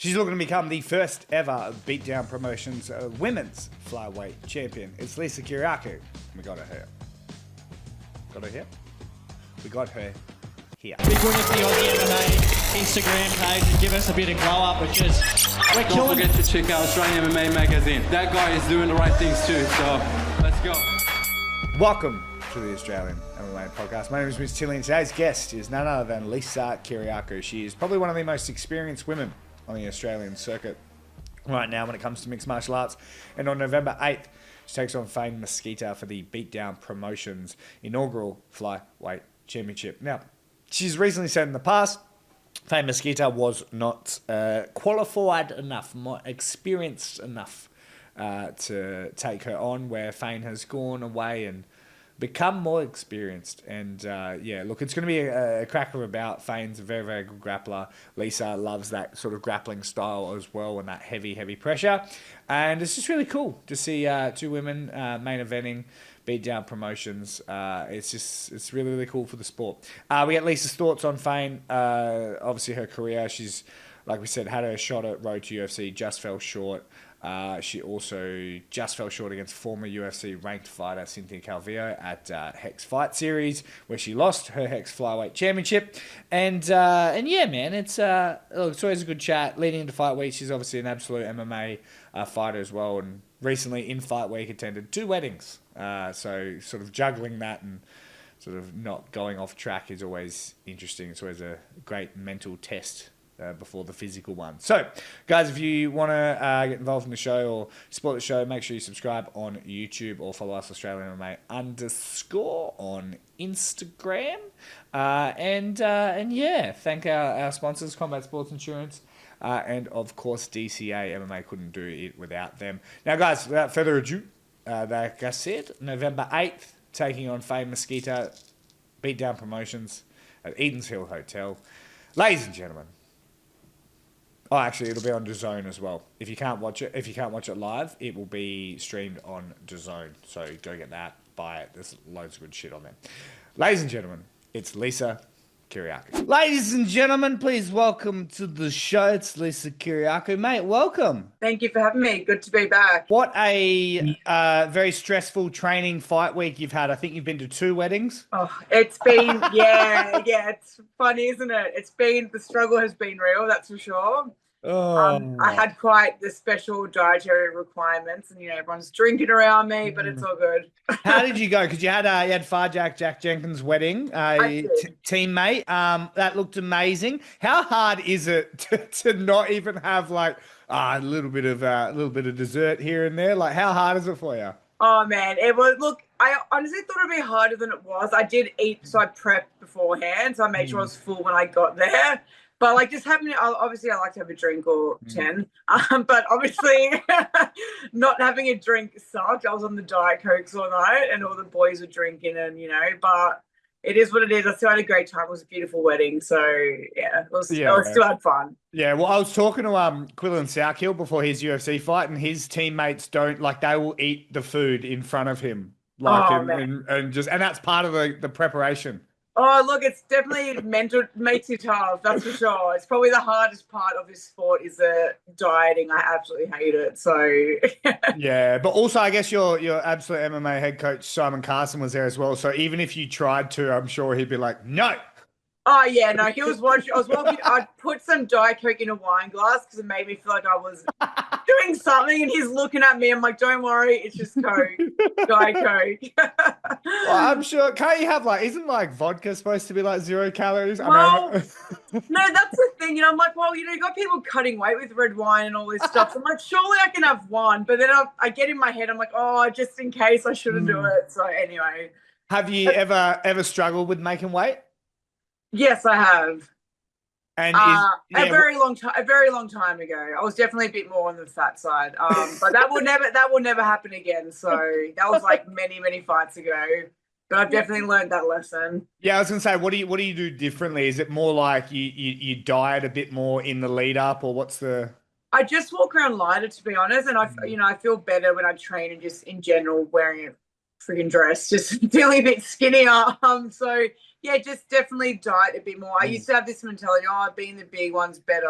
She's looking to become the first ever Beatdown Promotions women's flyweight champion. It's Lisa Kyriacou. We got her here. Got her here? We got her here. Be good if the Aussie MMA Instagram page and give us a bit of glow up, we're killing. Don't forget to check out Australian MMA magazine. That guy is doing the right things too, so let's go. Welcome to the Australian MMA Podcast. My name is Ms. Tilly and today's guest is none other than Lisa Kyriacou. She is probably one of the most experienced women on the Australian circuit right now when it comes to mixed martial arts. And on November 8th, she takes on Fain Mesquitta for the Beatdown Promotions Inaugural Flyweight Championship. Now, she's recently said in the past, Fain Mesquitta was not qualified enough, not experienced enough to take her on, where Fain has gone away and become more experienced. And yeah, look, it's going to be a cracker about. Fain's a very, very good grappler. Lisa loves that sort of grappling style as well, and that heavy pressure. And it's just really cool to see two women main eventing Beatdown Promotions. It's really, really cool for the sport. We get Lisa's thoughts on Fain. Obviously her career, she's, like we said, had her shot at Road to UFC, just fell short. She also just fell short against former UFC ranked fighter Cynthia Calvillo at Hex Fight Series, where she lost her Hex Flyweight Championship. And yeah, man, it's always a good chat. Leading into Fight Week, she's obviously an absolute MMA fighter as well. And recently in Fight Week attended 2 weddings. So sort of juggling that and sort of not going off track is always interesting. It's always a great mental test before the physical one. So, guys, if you want to get involved in the show or support the show, make sure you subscribe on YouTube or follow us Australian MMA _ on Instagram. And yeah, thank our sponsors, Combat Sports Insurance, and of course DCA MMA. Couldn't do it without them. Now, guys, without further ado, like I said, November 8th, taking on Fain Mesquitta, Beatdown Promotions at Edens Hill Hotel. Ladies and gentlemen, oh, actually, it'll be on DAZN as well. If you can't watch it live, it will be streamed on DAZN. So go get that, buy it. There's loads of good shit on there. Ladies and gentlemen, it's Lisa Kyriacou. Ladies and gentlemen, please welcome to the show. It's Lisa Kyriacou. Mate, welcome. Thank you for having me. Good to be back. What a very stressful training fight week you've had. I think you've been to 2 weddings. Oh, it's been, yeah, it's funny, isn't it? The struggle has been real, that's for sure. Oh. I had quite the special dietary requirements, and everyone's drinking around me, but it's all good. How did you go? Because you had Farjak Jack Jenkins' wedding, teammate. That looked amazing. How hard is it to not even have like a little bit of dessert here and there? Like, how hard is it for you? Oh man, it was. Look, I honestly thought it'd be harder than it was. I did eat, so I prepped beforehand, so I made sure I was full when I got there. But like, just having, obviously I like to have a drink or 10, but obviously not having a drink sucked. I was on the Diet Cokes all night and all the boys were drinking, and but it is what it is. I still had a great time. It was a beautiful wedding. So yeah, I still had fun. Yeah, well, I was talking to Quillan Sourkill before his UFC fight, and his teammates they will eat the food in front of him. And that's part of the preparation. Oh, look, it's definitely makes you tough, that's for sure. It's probably the hardest part of this sport is the dieting. I absolutely hate it. So yeah, but also I guess your absolute MMA head coach Simon Carson was there as well. So even if you tried to, I'm sure he'd be like, no. Oh yeah, no, he was watching. I was walking. I put some Diet Coke in a wine glass because it made me feel like I was doing something, and he's looking at me. I'm like, don't worry, it's just Coke, Diet Coke. Well, I'm sure. Can't you have isn't vodka supposed to be 0 calories? Well, no, that's the thing. I'm like, well, you got people cutting weight with red wine and all this stuff. So I'm like, surely I can have one, but then I get in my head. I'm like, oh, just in case I shouldn't do it. So anyway, have you ever struggled with making weight? Yes, I have. And a very long time ago. I was definitely a bit more on the fat side. But that will never happen again. So that was many fights ago. But I've definitely learned that lesson. Yeah, I was gonna say, what do you do differently? Is it more like you diet a bit more in the lead up, or what's the? I just walk around lighter, to be honest, and I feel better when I train and just in general wearing a freaking dress, just feeling a bit skinnier. So. Yeah, just definitely diet a bit more. I used to have this mentality, being the big one's better.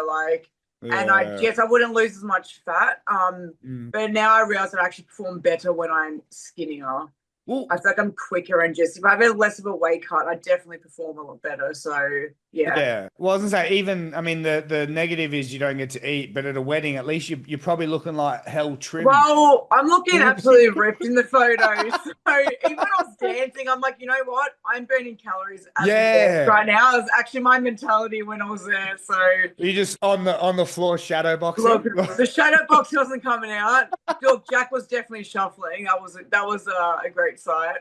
And I guess I wouldn't lose as much fat. But now I realize that I actually perform better when I'm skinnier. Well, I feel like I'm quicker and just if I have less of a weight cut, I definitely perform a lot better. So yeah. Well, I was gonna say, even I mean, the negative is you don't get to eat, but at a wedding, at least you're probably looking like hell trimmed. Well, I'm looking absolutely ripped in the photos. So even when I was dancing, I'm like, you know what? I'm burning calories as a dance right now. It was actually my mentality when I was there. So you just on the floor shadow boxing. Look, the shadow box wasn't coming out. Look, Jack was definitely shuffling. That was a great sight.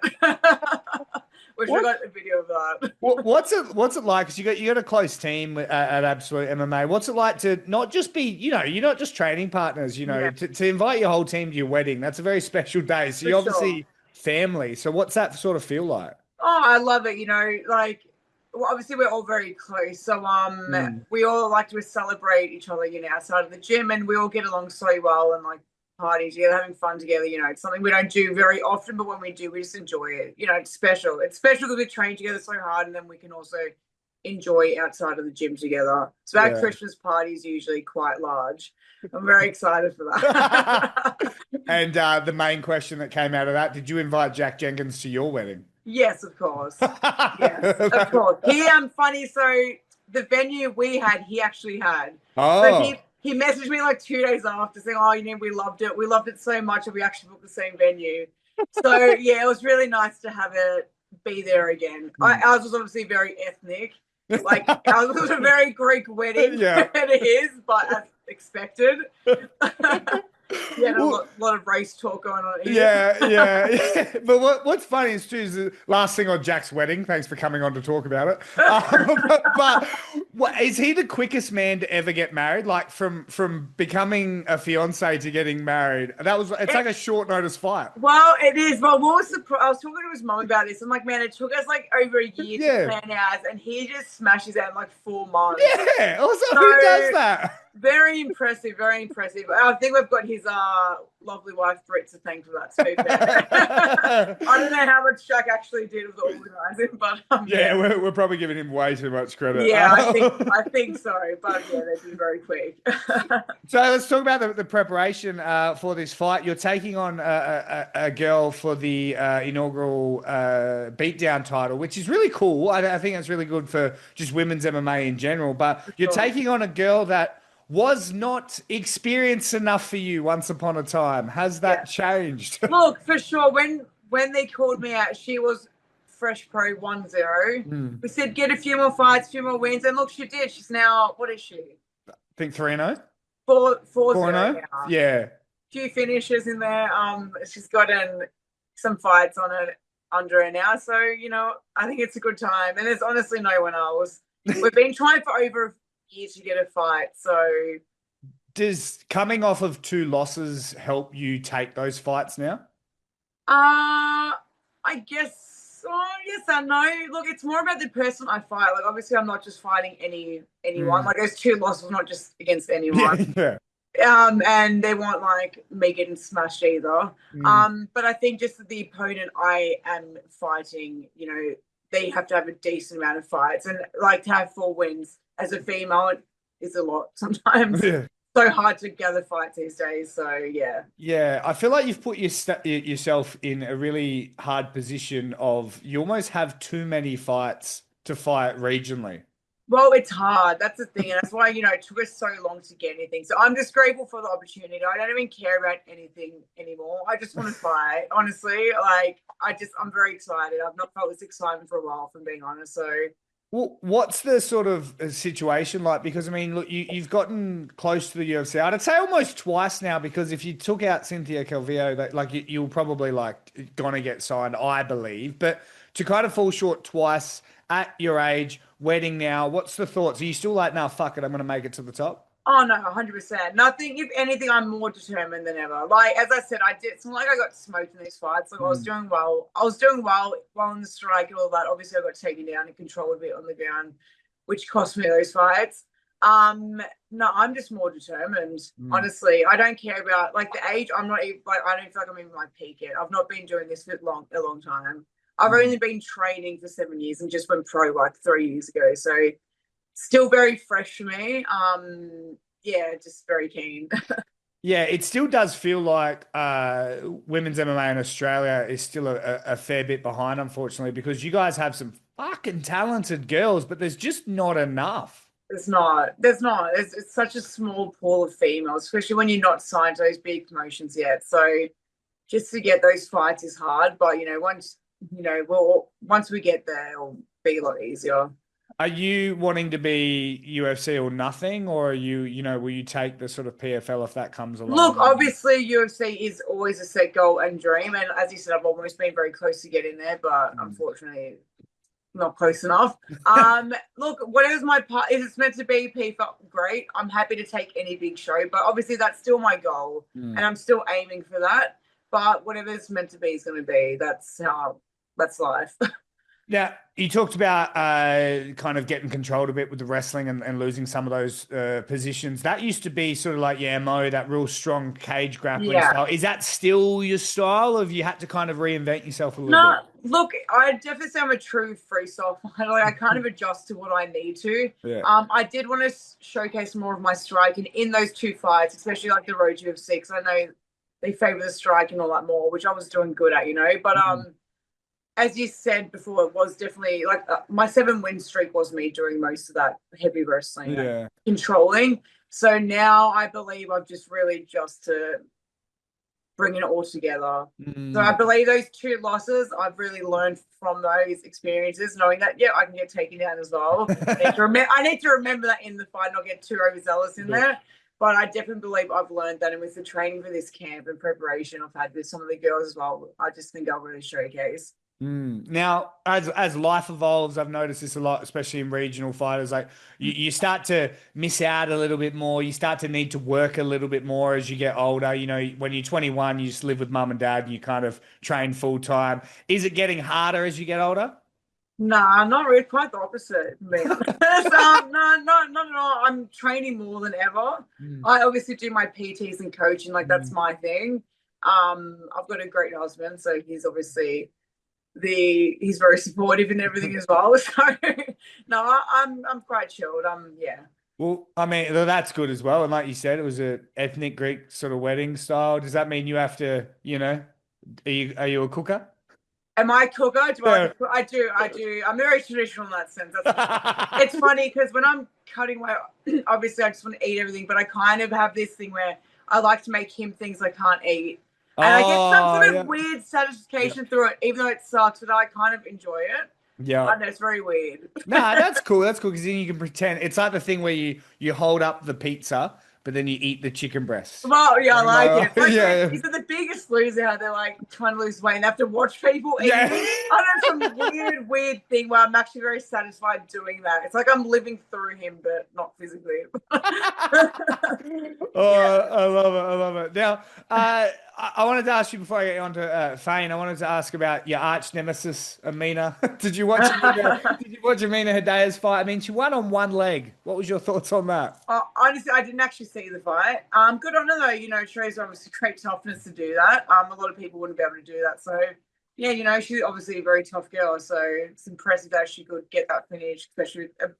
Wish I got a video of that. What's it like? Because you got a close team at Absolute MMA. What's it like to not just be, you're not just training partners, to invite your whole team to your wedding? That's a very special day. So you're obviously family. So what's that sort of feel like? Oh, I love it. Well, obviously we're all very close. So we all like to celebrate each other, outside of the gym, and we all get along so well and like party together, having fun together. It's something we don't do very often, but when we do, we just enjoy it. It's special. It's special because we train together so hard, and then we can also enjoy outside of the gym together. So our Christmas party is usually quite large. I'm very excited for that. And the main question that came out of that, did you invite Jack Jenkins to your wedding? Yes, of course. Yes, of course. Funny. So the venue we had, he actually had. Oh. So he messaged me like 2 days after saying, "Oh, we loved it. We loved it so much, and we actually booked the same venue." So yeah, it was really nice to have it be there again. Ours was obviously very ethnic. Like ours was a very Greek wedding. It is, but as expected. A lot of race talk going on here. Yeah. But what's funny is the last thing on Jack's wedding. Thanks for coming on to talk about it. But is he the quickest man to ever get married? Like from becoming a fiance to getting married? It's like a short notice fight. Well, it is. But I was talking to his mum about this. I'm like, man, it took us like over a year to plan ours, and he just smashes out in like 4 months. Yeah. Also, who does that? Very impressive, very impressive. I think we've got his lovely wife Britt to thank for that. To be fair. I don't know how much Jack actually did with the organising, but we're probably giving him way too much credit. Yeah, I think so. But yeah, they've been very quick. So let's talk about the preparation for this fight. You're taking on a girl for the inaugural beatdown title, which is really cool. I think that's really good for just women's MMA in general. But you're taking on a girl that was not experienced enough for you once upon a time. Has that changed? Look, for sure. When they called me out, she was fresh pro 1-0. We said, get a few more fights, a few more wins. And look, she did. She's now, what is she? I think 3-0. 4-0 now. Yeah. Few finishes in there. She's gotten some fights under her now. So, I think it's a good time. And there's honestly no one else. We've been trying for over a year to get a fight. So does coming off of 2 losses help you take those fights now? I guess yes and no. Look, it's more about the person I fight. Like obviously I'm not just fighting anyone. Like those 2 losses not just against anyone. Yeah. And they weren't like me getting smashed either. But I think just the opponent I am fighting, they have to have a decent amount of fights, and like to have 4 wins as a female is a lot sometimes. So hard to gather fights these days. So yeah. I feel like you've put yourself in a really hard position of you almost have too many fights to fight regionally. Well, it's hard. That's the thing. And that's why, it took us so long to get anything. So I'm just grateful for the opportunity. I don't even care about anything anymore. I just want to fight. Honestly, I'm very excited. I've not felt this excitement for a while, if I'm being honest. So well, what's the sort of situation like? Because, I mean, look, you've gotten close to the UFC. I'd say almost twice now, because if you took out Cynthia Calvillo, you'll probably, going to get signed, I believe. But to kind of fall short twice at your age, wedding now, what's the thoughts? Are you still like, no, fuck it, I'm going to make it to the top? Oh, no, 100%. Nothing. If anything, I'm more determined than ever. Like, as I said, it's not like I got smoked in these fights. Like, I was doing well. I was doing well in the strike and all that. Obviously, I got taken down and controlled a bit on the ground, which cost me those fights. No, I'm just more determined. Honestly, I don't care about, the age. I'm not even, I don't feel like I'm even my peak yet. I've not been doing this for a long time. I've only been training for 7 years and just went pro 3 years ago. So still very fresh for me. yeah, just very keen. Yeah, it still does feel like women's MMA in Australia is still a fair bit behind, unfortunately, because you guys have some fucking talented girls, but there's just not enough. There's not. It's such a small pool of females, especially when you're not signed to those big promotions yet. So just to get those fights is hard, but once we get there, it'll be a lot easier. Are you wanting to be UFC or nothing, or are you, will you take the sort of PFL if that comes along? Look, obviously UFC is always a set goal and dream, and as you said, I've almost been very close to getting there, but unfortunately not close enough. Look, whatever's my part, if it's meant to be PFL, great. I'm happy to take any big show, but obviously that's still my goal, and I'm still aiming for that. But whatever's meant to be is going to be. That's life. Now, you talked about kind of getting controlled a bit with the wrestling and losing some of those positions. That used to be sort of like your MO, that real strong cage grappling style. Is that still your style, or have you had to kind of reinvent yourself a little bit? Look, I definitely say I'm a true freestyle fighter. Like, I kind of adjust to what I need to. Yeah. I did want to showcase more of my striking in those two fights, especially like the Road to UFC, because I know they favor the strike and all that more, which I was doing good at, But as you said before, it was definitely like my 7-win streak was me doing most of that heavy wrestling, controlling. So now I believe I've just really to bring it all together. So I believe those 2 losses, I've really learned from those experiences, knowing that, I can get taken down as well. I need to remember that in the fight, not get too overzealous in there. But I definitely believe I've learned that. And with the training for this camp and preparation I've had with some of the girls as well, I just think I'll really showcase. Now, as life evolves, I've noticed this a lot, especially in regional fighters. Like you start to miss out a little bit more. You start to need to work a little bit more as you get older. When you're 21, you just live with mum and dad and you kind of train full time. Is it getting harder as you get older? Nah, not really. Quite the opposite. No, not at all. I'm training more than ever. I obviously do my PTs and coaching. Like, that's my thing. I've got a great husband, so he's obviously he's very supportive in everything as well. So no, I'm quite chilled. Well, I mean, that's good as well. And like you said, it was an ethnic Greek sort of wedding style. Does that mean you have to, are you a cooker? Am I a cooker? I do. I'm very traditional in that sense. It's funny because when I'm cutting obviously I just want to eat everything, but I kind of have this thing where I like to make him things I can't eat. And I get some sort of weird satisfaction through it, even though it sucks, but I kind of enjoy it. Yeah. I know, it's very weird. Nah, that's cool. That's cool because then you can pretend. It's like the thing where you hold up the pizza, but then you eat the chicken breast. Well, yeah, I like it. Like, These are the biggest loser how they're like trying to lose weight and they have to watch people eat. Yeah. I know some weird thing where I'm actually very satisfied doing that. It's like I'm living through him, but not physically. I love it. Now, I wanted to ask you before I get on to Fain, I wanted to ask about your arch nemesis, Amina. Did you watch Amina Hidaya's fight? I mean, she won on one leg. What was your thoughts on that? Honestly, I didn't actually see the fight. Good on her though. It shows obviously great toughness to do that. A lot of people wouldn't be able to do that. So yeah, she's obviously a very tough girl. So it's impressive that she could get that finish, especially with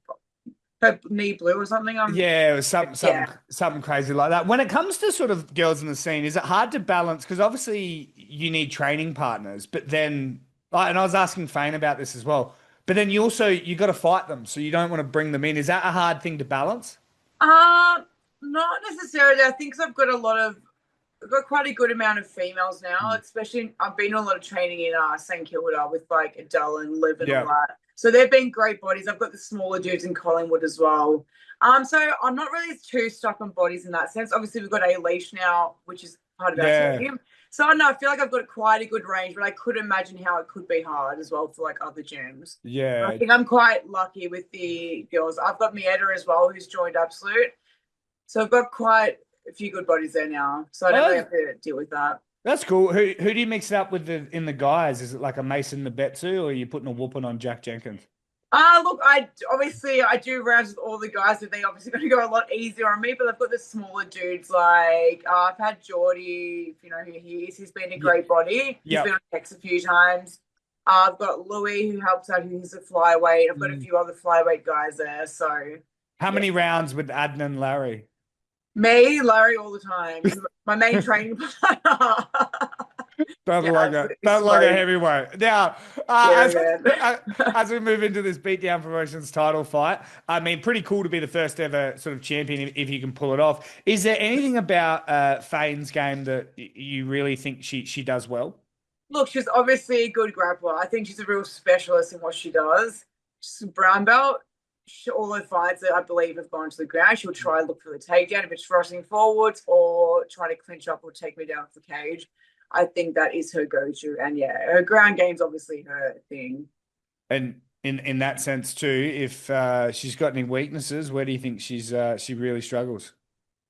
her knee blue or something. Yeah, it was something crazy like that. When it comes to sort of girls in the scene, is it hard to balance? Because obviously you need training partners, but then, and I was asking Fain about this as well, but then you got to fight them, so you don't want to bring them in. Is that a hard thing to balance? Not necessarily. I think I've got quite a good amount of females now, especially I've been doing a lot of training in St Kilda with like Adele and Liv and all that. So they've been great bodies. I've got the smaller dudes in Collingwood as well. So I'm not really too stuck on bodies in that sense. Obviously, we've got A-Leash now, which is part of our team. So I feel like I've got quite a good range, but I could imagine how it could be hard as well for like other gyms. Yeah. I think I'm quite lucky with the girls. I've got Mieta as well, who's joined Absolute. So I've got quite a few good bodies there now. So I don't really have to deal with that. That's cool. Who do you mix it up with in the guys? Is it like a Mason Nabetsu, or are you putting a whooping on Jack Jenkins? Look, I do rounds with all the guys that they obviously going to go a lot easier on me, but I've got the smaller dudes like I've had Geordie, if you know who he is. He's been a great body. He's been on X a few times. I've got Louis who helps out, who's a flyweight. I've got a few other flyweight guys there. So how many rounds with Adnan Larry? Me, Larry, all the time. My main training partner. Don't like a heavyweight. Now, Yeah, as we move into this Beatdown Promotions title fight, I mean, pretty cool to be the first ever sort of champion if you can pull it off. Is there anything about Fain's game that you really think she does well? Look, she's obviously a good grappler. I think she's a real specialist in what she does. She's a brown belt. All her fights that I believe have gone to the ground, she'll try and look for the takedown if it's thrusting forwards or trying to clinch up or take me down off the cage. I think that is her go-to. And yeah, her ground game's obviously her thing. And in that sense too, if she's got any weaknesses, where do you think she really struggles?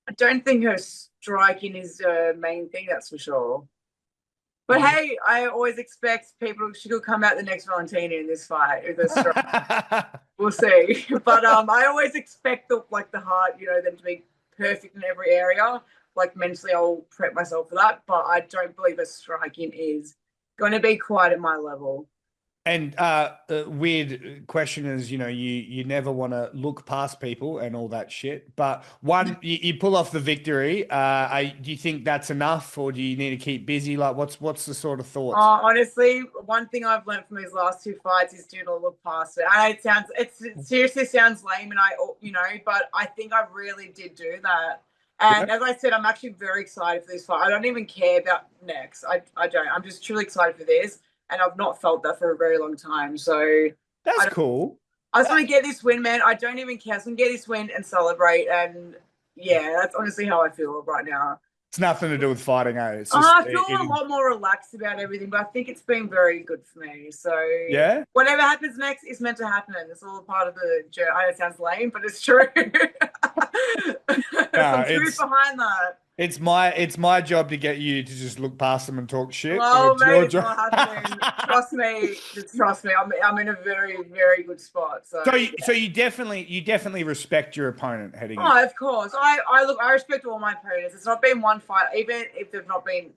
I don't think her striking is her main thing, that's for sure. But hey, I always expect she could come out the next Valentina in this fight. If they're strong. We'll see. But I always expect the heart, them to be perfect in every area. Like mentally, I'll prep myself for that. But I don't believe her striking is going to be quite at my level. And the weird question is, you never want to look past people and all that shit. But you pull off the victory. Do you think that's enough, or do you need to keep busy? Like, what's the sort of thoughts? Honestly, one thing I've learned from these last two fights is do not look past it. And it seriously sounds lame, and but I think I really did do that. And as I said, I'm actually very excited for this fight. I don't even care about next. I don't. I'm just truly excited for this. And I've not felt that for a very long time. So that's cool. I just want to get this win, man. I don't even care. I just want to get this win and celebrate. And yeah, that's honestly how I feel right now. It's nothing to do with fighting, eh? It's just, I feel a lot more relaxed about everything, but I think it's been very good for me. So yeah, whatever happens next is meant to happen. It's all part of the journey. I know it sounds lame, but it's true. Some truth behind that. It's my job to get you to just look past them and talk shit. Oh, mate, it's not happening. Trust me. I'm in a very, very good spot. So you definitely respect your opponent heading in. Oh, of course. I respect all my opponents. It's not been one fight, even if they've not been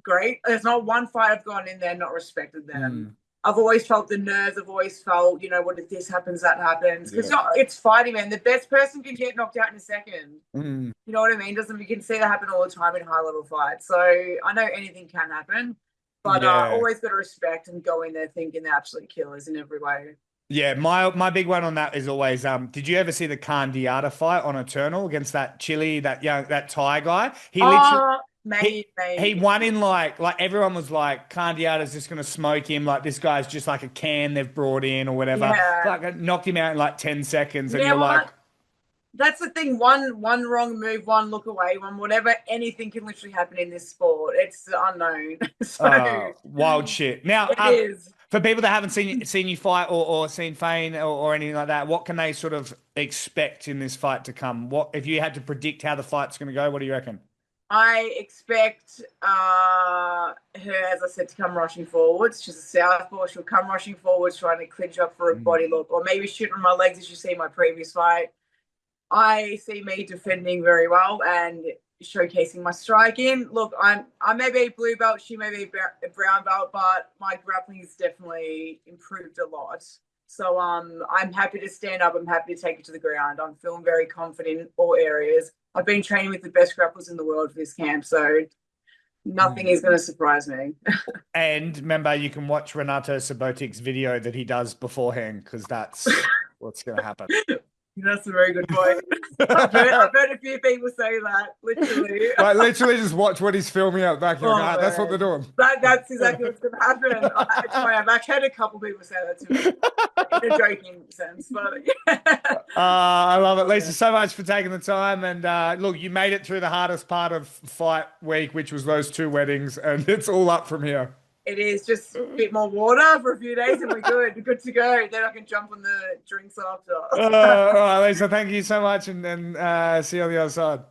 great. There's not one fight I've gone in there and not respected them. I've always felt the nerves. I've always felt, what if this happens, that happens. Because it's fighting, man. The best person can get knocked out in a second. You know what I mean? You can see that happen all the time in high-level fights. So I know anything can happen. But always got to respect and go in there thinking they're absolute killers in every way. Yeah, my big one on that is always, did you ever see the candid fight on Eternal against that Chile, that Thai guy? He literally... He won in like everyone was like, Candiata's just going to smoke him. Like, this guy's just like a can they've brought in or whatever. Yeah. Like, knocked him out in like 10 seconds. And you're like... That's the thing. One wrong move, one look away, whatever. Anything can literally happen in this sport. It's unknown. Wild shit. Now, it is. For people that haven't seen you fight or seen Fain or anything like that, what can they sort of expect in this fight to come? If you had to predict how the fight's going to go, what do you reckon? I expect her, as I said, to come rushing forwards. She's a southpaw. She'll come rushing forwards, trying to clinch up for a body look, or maybe shoot on my legs, as you see in my previous fight. I see me defending very well and showcasing my striking. Look, I may be a blue belt, she may be a brown belt, but my grappling has definitely improved a lot. So I'm happy to stand up. I'm happy to take it to the ground. I'm feeling very confident in all areas. I've been training with the best grapplers in the world for this camp, so nothing is going to surprise me. And remember, you can watch Renato Sabotic's video that he does beforehand, because that's what's going to happen. That's a very good point. I've heard a few people say that, literally. Like, literally just watch what he's filming out back here. That's what they're doing. That's exactly what's going to happen. I've actually had a couple people say that to me in a joking sense. But yeah. I love it. Lisa, so much for taking the time. And look, you made it through the hardest part of fight week, which was those 2 weddings, and it's all up from here. It is just a bit more water for a few days and we're good. We're good to go. Then I can jump on the drinks after. All right, Lisa, thank you so much, and see you on the other side.